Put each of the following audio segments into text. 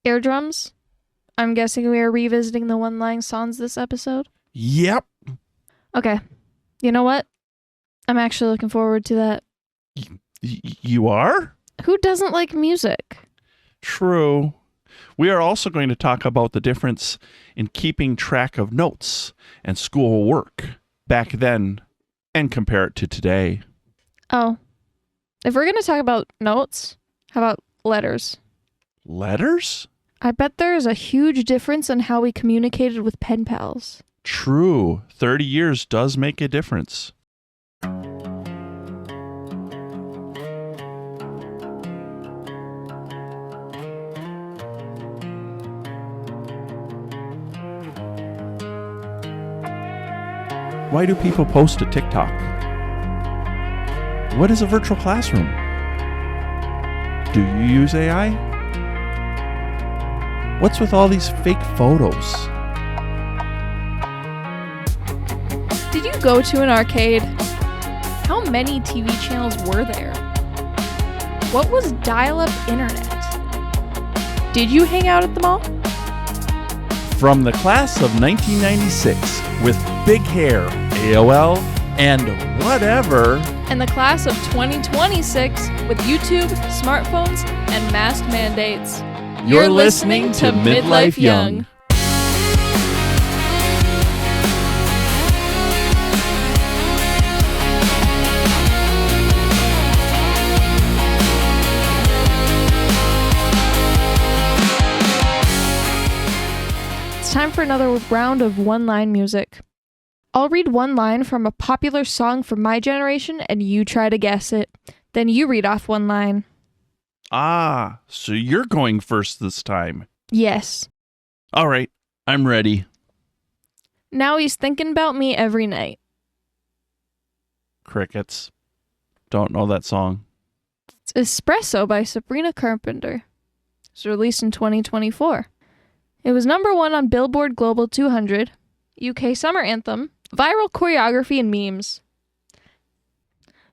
Eardrums? I'm guessing we are revisiting the one-line songs this episode? Yep. Okay. You know what? I'm actually looking forward to that. You are? Who doesn't like music? True. We are also going to talk about the difference in keeping track of notes and school work back then and compare it to today. Oh. If we're going to talk about notes, how about letters? Letters? I bet there is a huge difference in how we communicated with pen pals. True. 30 years does make a difference. Why do people post to TikTok? What is a virtual classroom? Do you use AI? What's with all these fake photos? Did you go to an arcade? How many TV channels were there? What was dial-up internet? Did you hang out at the mall? From the class of 1996 with big hair, AOL, and whatever. And the class of 2026 with YouTube, smartphones, and mask mandates. You're listening to Midlife Young. It's time for another round of one-line music. I'll read one line from a popular song from my generation and you try to guess it. Then you read off one line. Ah, so you're going first this time. Yes. All right, I'm ready. Now he's thinking about me every night. Crickets. Don't know that song. It's Espresso by Sabrina Carpenter. It was released in 2024. It was number 1 on Billboard Global 200, UK Summer Anthem, viral choreography and memes.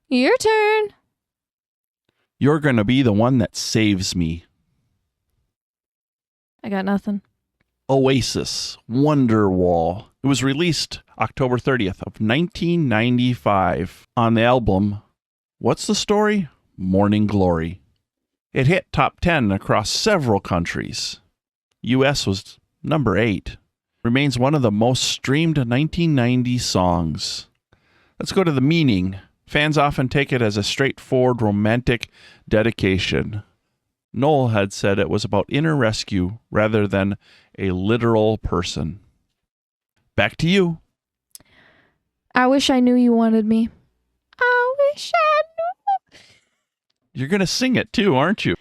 Your turn. You're going to be the one that saves me. I got nothing. Oasis, Wonderwall. It was released October 30th of 1995 on the album What's the Story? Morning Glory. It hit top 10 across several countries. US was number 8. Remains one of the most streamed 1990 songs. Let's go to the meaning. Fans often take it as a straightforward romantic dedication. Noel had said it was about inner rescue rather than a literal person. Back to you. I wish I knew you wanted me. I wish I knew. You're going to sing it too, aren't you?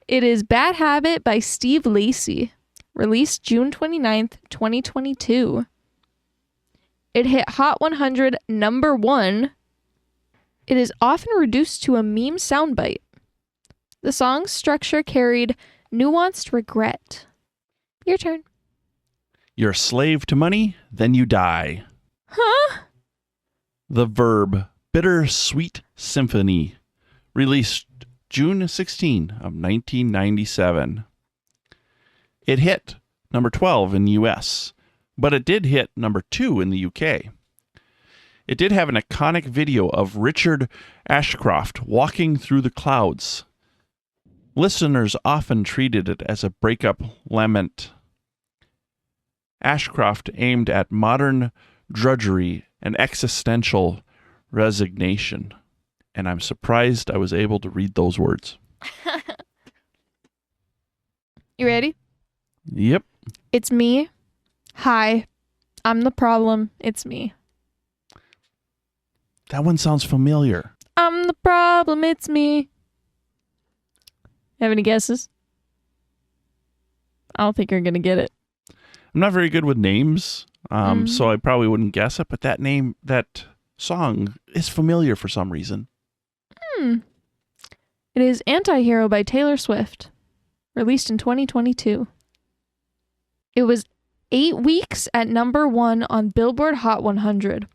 It is Bad Habit by Steve Lacy. Released June 29th, 2022. It hit Hot 100 number 1. It is often reduced to a meme soundbite. The song's structure carried nuanced regret. Your turn. You're a slave to money, then you die. Huh? The Verb, Bittersweet Symphony. Released June 16 of 1997. It hit number 12 in the US, but it did hit number 2 in the UK. It did have an iconic video of Richard Ashcroft walking through the clouds. Listeners often treated it as a breakup lament. Ashcroft aimed at modern drudgery and existential resignation, and I'm surprised I was able to read those words. You ready? Yep. It's me. Hi. I'm the problem. It's me. That one sounds familiar. I'm the problem. It's me. Have any guesses? I don't think you're going to get it. I'm not very good with names, so I probably wouldn't guess it, but that song is familiar for some reason. It is Anti-Hero by Taylor Swift. Released in 2022. It was 8 weeks at number 1 on Billboard Hot 100,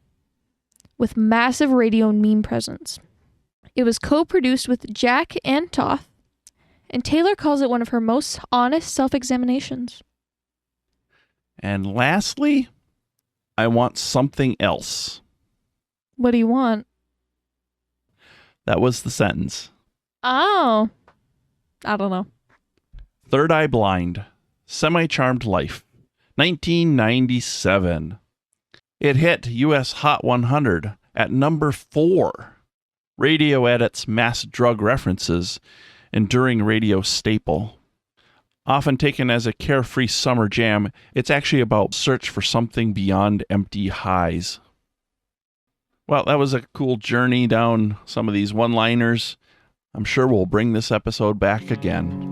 with massive radio meme presence. It was co-produced with Jack Antoth and Taylor calls it one of her most honest self-examinations. And lastly, I want something else. What do you want? That was the sentence. Oh, I don't know. Third Eye Blind, Semi-Charmed Life, 1997. It hit U.S. Hot 100 at number 4. Radio edits mass drug references, enduring radio staple. Often taken as a carefree summer jam, it's actually about search for something beyond empty highs. Well, that was a cool journey down some of these one-liners. I'm sure we'll bring this episode back again.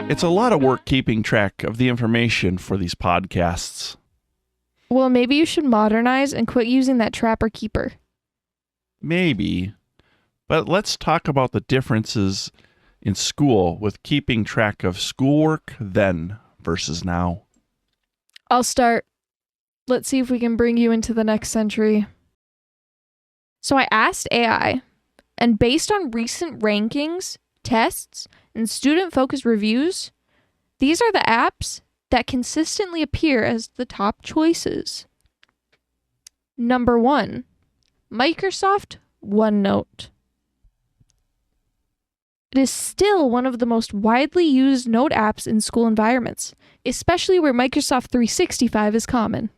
It's a lot of work keeping track of the information for these podcasts. Well, maybe you should modernize and quit using that trapper keeper. Maybe. But let's talk about the differences in school with keeping track of schoolwork then versus now. I'll start. Let's see if we can bring you into the next century. So I asked AI, and based on recent rankings, tests, and student-focused reviews, these are the apps that consistently appear as the top choices. Number 1, Microsoft OneNote. It is still one of the most widely used note apps in school environments, especially where Microsoft 365 is common.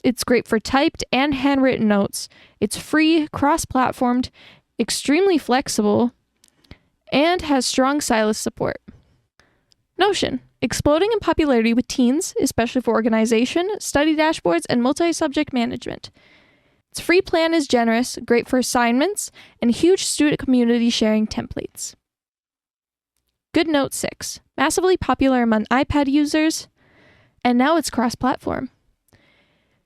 It's great for typed and handwritten notes. It's free, cross-platformed, extremely flexible, and has strong stylus support. Notion, exploding in popularity with teens, especially for organization, study dashboards, and multi-subject management. Its free plan is generous, great for assignments, and huge student community sharing templates. GoodNote 6, massively popular among iPad users, and now it's cross-platform.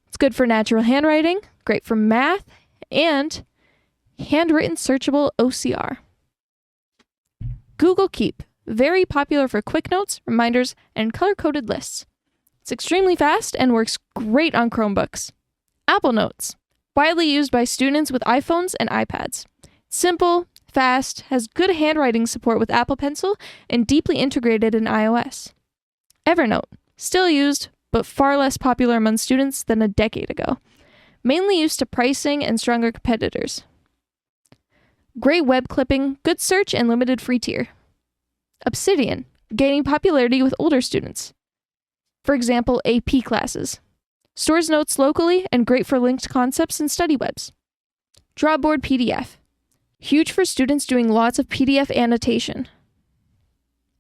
It's good for natural handwriting, great for math, and handwritten searchable OCR. Google Keep, very popular for quick notes, reminders, and color-coded lists. It's extremely fast and works great on Chromebooks. Apple Notes, widely used by students with iPhones and iPads. Simple, fast, has good handwriting support with Apple Pencil, and deeply integrated in iOS. Evernote, still used, but far less popular among students than a decade ago. Mainly used to pricing and stronger competitors. Great web clipping, good search, and limited free tier. Obsidian, gaining popularity with older students. For example, AP classes. Stores notes locally and great for linked concepts and study webs. Drawboard PDF, huge for students doing lots of PDF annotation.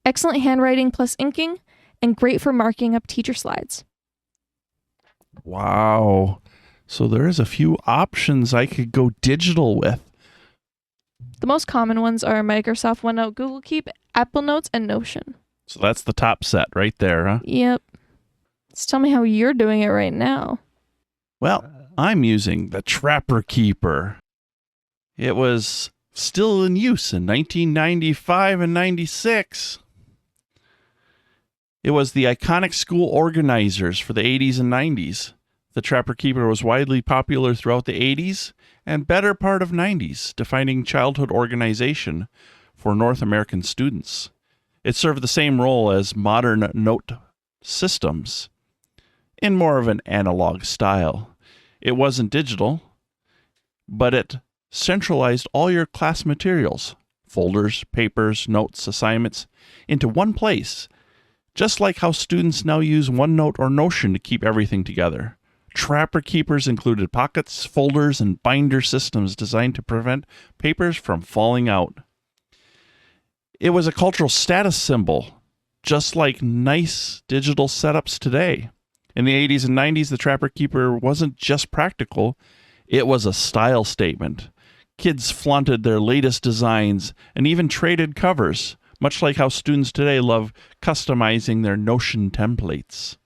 Excellent handwriting plus inking, and great for marking up teacher slides. Wow. So there's a few options I could go digital with. The most common ones are Microsoft OneNote, Google Keep, Apple Notes, and Notion. So that's the top set right there, huh? Yep. Let's tell me how you're doing it right now. Well, I'm using the Trapper Keeper. It was still in use in 1995 and 96. It was the iconic school organizers for the 80s and 90s. The Trapper Keeper was widely popular throughout the 80s and better part of 90s, defining childhood organization for North American students. It served the same role as modern note systems in more of an analog style. It wasn't digital, but it centralized all your class materials, folders, papers, notes, assignments, into one place, just like how students now use OneNote or Notion to keep everything together. Trapper Keepers included pockets, folders, and binder systems designed to prevent papers from falling out. It was a cultural status symbol, just like nice digital setups today. In the 80s and 90s, the Trapper Keeper wasn't just practical, it was a style statement. Kids flaunted their latest designs and even traded covers, much like how students today love customizing their Notion templates.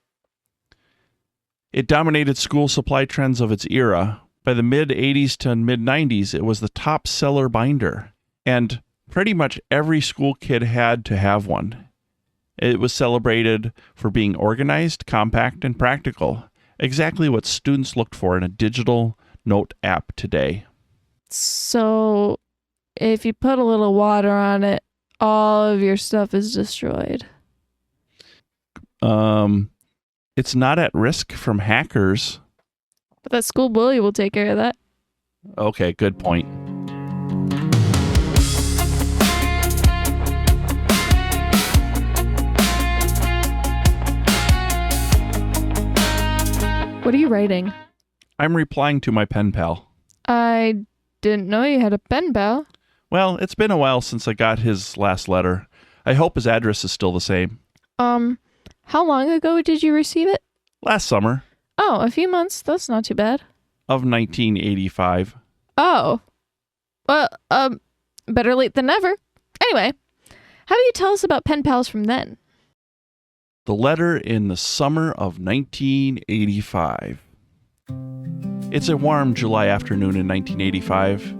It dominated school supply trends of its era. By the mid-80s to mid-90s, it was the top seller binder, and pretty much every school kid had to have one. It was celebrated for being organized, compact, and practical, Exactly what students looked for in a digital note app today. So, if you put a little water on it, all of your stuff is destroyed. It's not at risk from hackers. But that school bully will take care of that. Okay, good point. What are you writing? I'm replying to my pen pal. I didn't know you had a pen pal. Well, it's been a while since I got his last letter. I hope his address is still the same. How long ago did you receive it? Last summer. Oh, a few months. That's not too bad. Of 1985. Oh. Well, better late than never. Anyway, how about you tell us about pen pals from then? The letter in the summer of 1985. It's a warm July afternoon in 1985.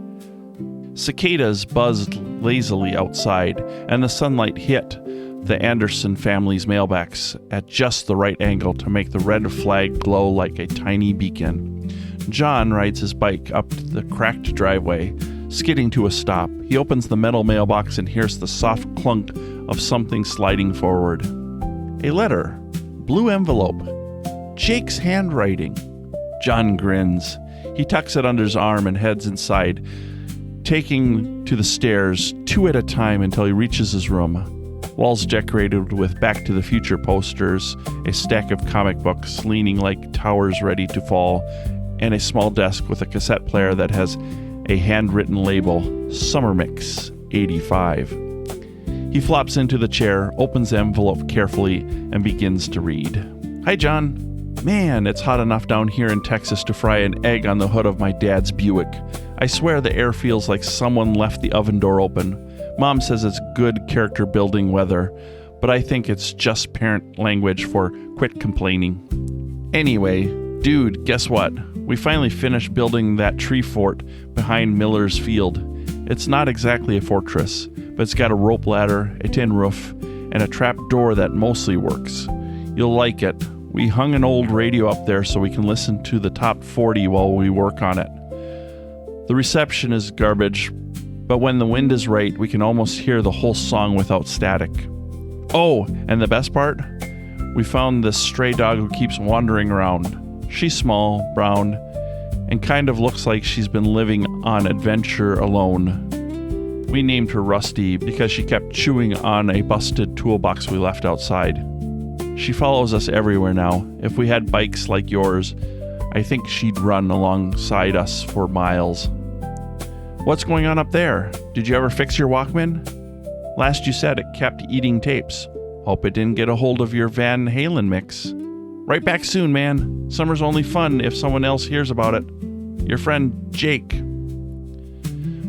Cicadas buzzed lazily outside, and the sunlight hit the Anderson family's mailbox at just the right angle to make the red flag glow like a tiny beacon. John rides his bike up the cracked driveway, skidding to a stop. He opens the metal mailbox and hears the soft clunk of something sliding forward. A letter. Blue envelope. Jake's handwriting. John grins. He tucks it under his arm and heads inside, taking to the stairs 2 at a time until he reaches his room. Walls decorated with Back to the Future posters, a stack of comic books leaning like towers ready to fall, and a small desk with a cassette player that has a handwritten label, Summer Mix 85. He flops into the chair, opens the envelope carefully, and begins to read. Hi, John. Man, it's hot enough down here in Texas to fry an egg on the hood of my dad's Buick. I swear the air feels like someone left the oven door open. Mom says it's good character building weather, but I think it's just parent language for quit complaining. Anyway, dude, guess what? We finally finished building that tree fort behind Miller's Field. It's not exactly a fortress, but it's got a rope ladder, a tin roof, and a trap door that mostly works. You'll like it. We hung an old radio up there so we can listen to the top 40 while we work on it. The reception is garbage, but when the wind is right, we can almost hear the whole song without static. Oh, and the best part? We found this stray dog who keeps wandering around. She's small, brown, and kind of looks like she's been living on adventure alone. We named her Rusty because she kept chewing on a busted toolbox we left outside. She follows us everywhere now. If we had bikes like yours, I think she'd run alongside us for miles. What's going on up there? Did you ever fix your Walkman? Last you said it kept eating tapes. Hope it didn't get a hold of your Van Halen mix. Right back soon, man. Summer's only fun if someone else hears about it. Your friend, Jake.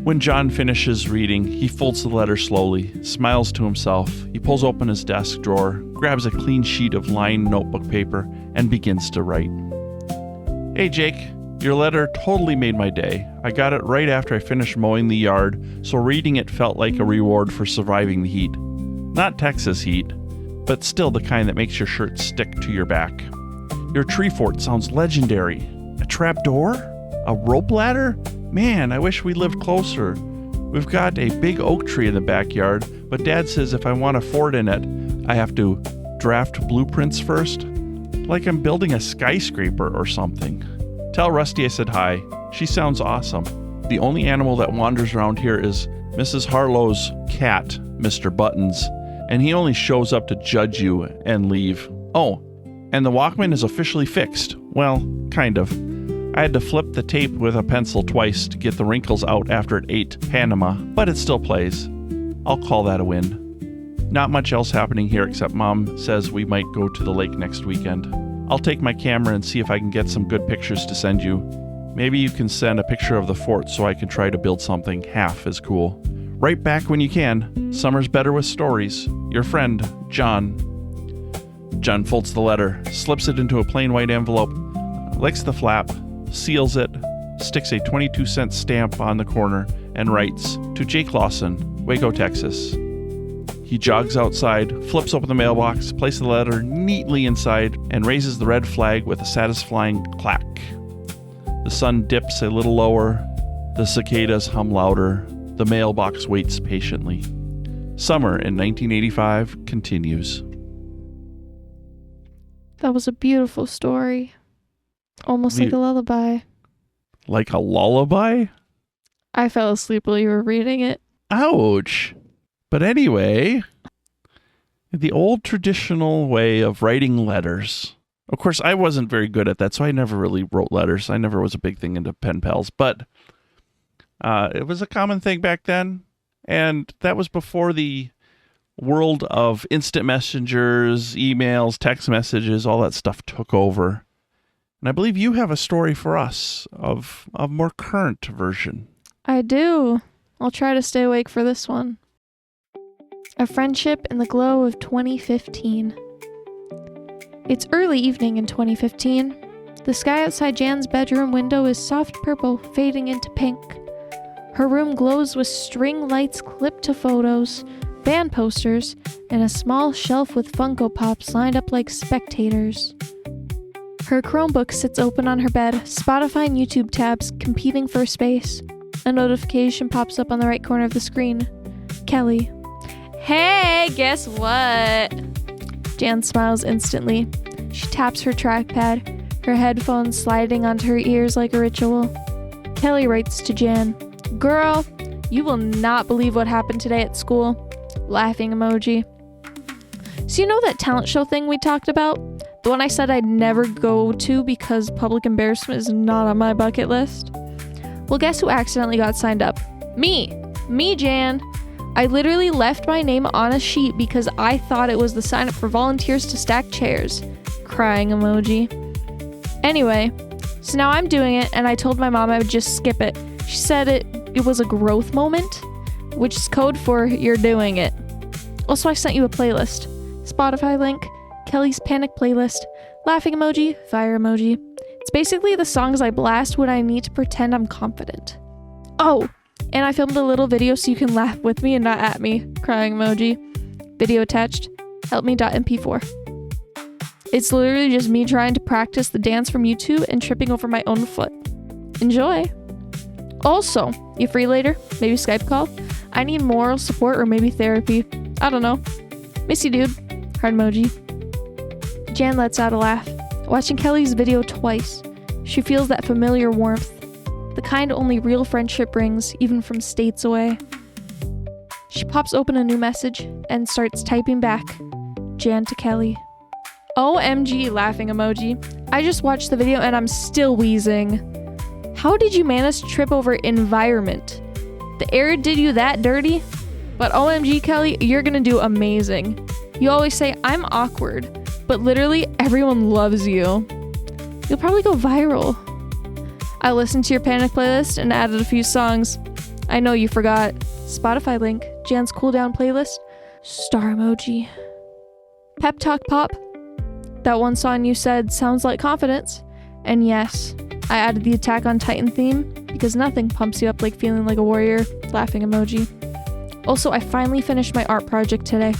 When John finishes reading, he folds the letter slowly, smiles to himself. He pulls open his desk drawer, grabs a clean sheet of lined notebook paper, and begins to write. Hey, Jake. Your letter totally made my day. I got it right after I finished mowing the yard, so reading it felt like a reward for surviving the heat. Not Texas heat, but still the kind that makes your shirt stick to your back. Your tree fort sounds legendary. A trap door? A rope ladder? Man, I wish we lived closer. We've got a big oak tree in the backyard, but Dad says if I want a fort in it, I have to draft blueprints first? Like I'm building a skyscraper or something. Tell Rusty I said hi. She sounds awesome. The only animal that wanders around here is Mrs. Harlow's cat, Mr. Buttons, and he only shows up to judge you and leave. Oh, and the Walkman is officially fixed. Well, kind of. I had to flip the tape with a pencil twice to get the wrinkles out after it ate Panama, but it still plays. I'll call that a win. Not much else happening here except Mom says we might go to the lake next weekend. I'll take my camera and see if I can get some good pictures to send you. Maybe you can send a picture of the fort so I can try to build something half as cool. Write back when you can. Summer's better with stories. Your friend, John. John folds the letter, slips it into a plain white envelope, licks the flap, seals it, sticks a 22-cent stamp on the corner, and writes, to Jake Lawson, Waco, Texas. He jogs outside, flips open the mailbox, places the letter neatly inside, and raises the red flag with a satisfying clack. The sun dips a little lower. The cicadas hum louder. The mailbox waits patiently. Summer in 1985 continues. That was a beautiful story. Almost like a lullaby. Like a lullaby? I fell asleep while you were reading it. Ouch. But anyway, the old traditional way of writing letters. Of course, I wasn't very good at that, so I never really wrote letters. I never was a big thing into pen pals, but it was a common thing back then. And that was before the world of instant messengers, emails, text messages, all that stuff took over. And I believe you have a story for us of a more current version. I do. I'll try to stay awake for this one. A friendship in the glow of 2015. It's early evening in 2015. The sky outside Jan's bedroom window is soft purple, fading into pink. Her room glows with string lights clipped to photos, band posters, and a small shelf with Funko Pops lined up like spectators. Her Chromebook sits open on her bed, Spotify and YouTube tabs competing for space. A notification pops up on the right corner of the screen. Kelly. Hey, guess what? Jan smiles instantly. She taps her trackpad, her headphones sliding onto her ears like a ritual. Kelly writes to Jan, "Girl, you will not believe what happened today at school." Laughing emoji. So you know that talent show thing we talked about? The one I said I'd never go to because public embarrassment is not on my bucket list? Well, guess who accidentally got signed up? Me, Jan. I literally left my name on a sheet because I thought it was the sign up for volunteers to stack chairs. Crying emoji. Anyway, so now I'm doing it, and I told my mom I would just skip it. She said it was a growth moment, which is code for you're doing it. Also, I sent you a playlist. Spotify link, Kelly's Panic playlist, laughing emoji, fire emoji. It's basically the songs I blast when I need to pretend I'm confident. Oh, and I filmed a little video so you can laugh with me and not at me. Crying emoji. Video attached. Helpme.mp4. It's literally just me trying to practice the dance from YouTube and tripping over my own foot. Enjoy. Also, you free later? Maybe Skype call? I need moral support or maybe therapy. I don't know. Miss you, dude. Heart emoji. Jan lets out a laugh. Watching Kelly's video twice, she feels that familiar warmth. The kind only real friendship brings, even from states away. She pops open a new message and starts typing back. Jan to Kelly. OMG, laughing emoji. I just watched the video and I'm still wheezing. How did you manage to trip over environment? The air did you that dirty? But OMG, Kelly, you're gonna do amazing. You always say I'm awkward, but literally everyone loves you. You'll probably go viral. I listened to your Panic playlist and added a few songs. I know you forgot. Spotify link, Jan's cooldown playlist, star emoji. Pep Talk Pop. That one song you said sounds like confidence. And yes, I added the Attack on Titan theme because nothing pumps you up like feeling like a warrior. Laughing emoji. Also, I finally finished my art project today.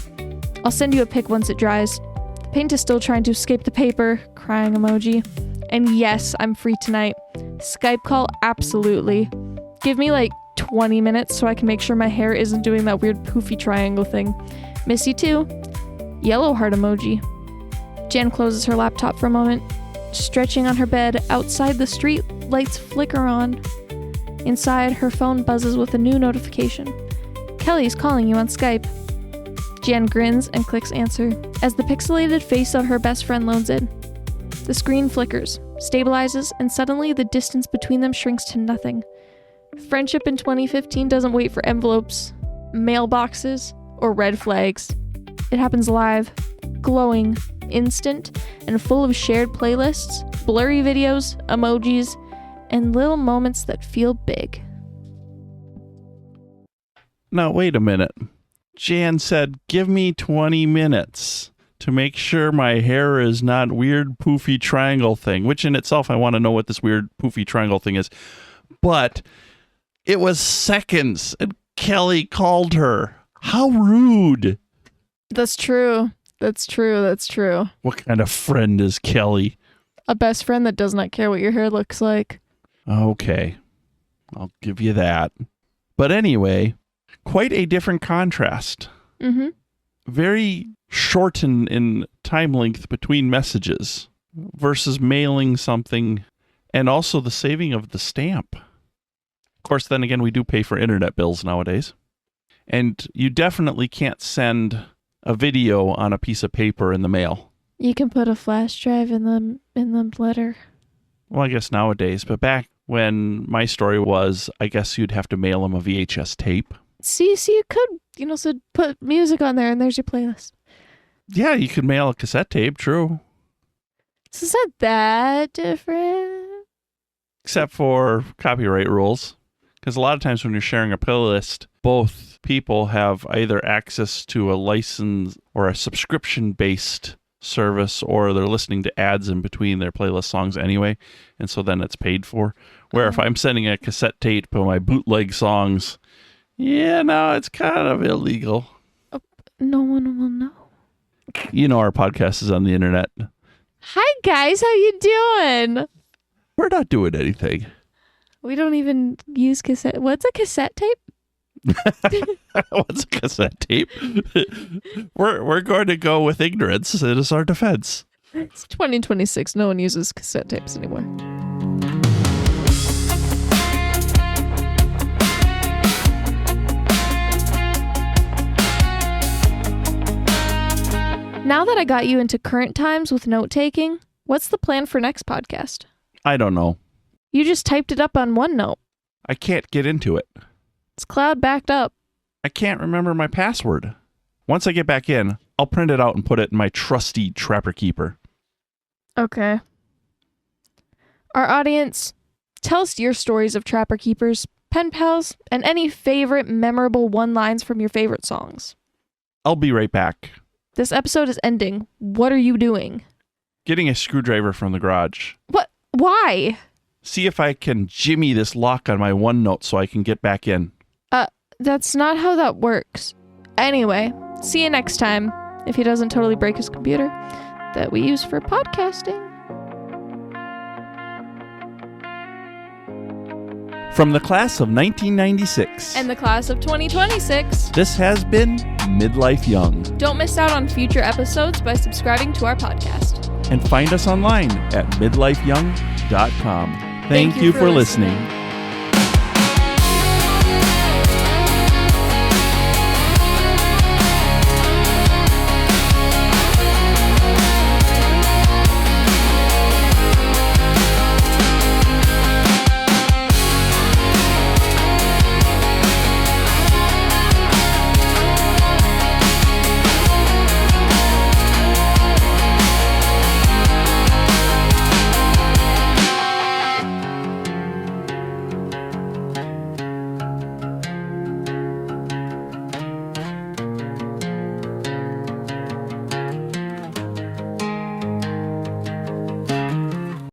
I'll send you a pic once it dries. The paint is still trying to escape the paper. Crying emoji. And yes, I'm free tonight. Skype call, absolutely. Give me like 20 minutes so I can make sure my hair isn't doing that weird poofy triangle thing. Miss you too. Yellow heart emoji. Jan closes her laptop for a moment. Stretching on her bed, outside the street lights flicker on. Inside, her phone buzzes with a new notification. Kelly's calling you on Skype. Jan grins and clicks answer as the pixelated face of her best friend loads in. The screen flickers, stabilizes, and suddenly the distance between them shrinks to nothing. Friendship in 2015 doesn't wait for envelopes, mailboxes, or red flags. It happens live, glowing, instant, and full of shared playlists, blurry videos, emojis, and little moments that feel big. Now, wait a minute. Jan said, give me 20 minutes to make sure my hair is not weird poofy triangle thing, which in itself, I want to know what this weird poofy triangle thing is. But it was seconds and Kelly called her. How rude. That's true. That's true. That's true. What kind of friend is Kelly? A best friend that does not care what your hair looks like. Okay. I'll give you that. But anyway, quite a different contrast. Mm-hmm. Very short in time length between messages versus mailing something, and also the saving of the stamp. Of course, then again, we do pay for internet bills nowadays. And you definitely can't send a video on a piece of paper in the mail. You can put a flash drive in the letter. Well, I guess nowadays, but back when my story was, I guess you'd have to mail them a VHS tape. See, you could, so put music on there and there's your playlist. Yeah, you could mail a cassette tape, true. So it's not that different. Except for copyright rules. Because a lot of times when you're sharing a playlist, both people have either access to a license or a subscription-based service, or they're listening to ads in between their playlist songs anyway, and so then it's paid for. Where if I'm sending a cassette tape of my bootleg songs, it's kind of illegal. No one will know. You know our podcast is on the internet. Hi guys, how you doing? We're not doing anything. We don't even use cassette. What's a cassette tape? What's a cassette tape? We're going to go with ignorance as our defense. It's 2026. No one uses cassette tapes anymore. Now that I got you into current times with note-taking, what's the plan for next podcast? I don't know. You just typed it up on OneNote. I can't get into it. It's cloud backed up. I can't remember my password. Once I get back in, I'll print it out and put it in my trusty Trapper Keeper. Okay. Our audience, tell us your stories of Trapper Keepers, pen pals, and any favorite memorable one-liners from your favorite songs. I'll be right back. This episode is ending. What are you doing? Getting a screwdriver from the garage. What? Why? See if I can jimmy this lock on my OneNote so I can get back in. That's not how that works. Anyway, see you next time, if he doesn't totally break his computer that we use for podcasting. From the class of 1996 And the class of 2026. This has been Midlife Young. Don't miss out on future episodes by subscribing to our podcast. And find us online at midlifeyoung.com. Thank you for listening.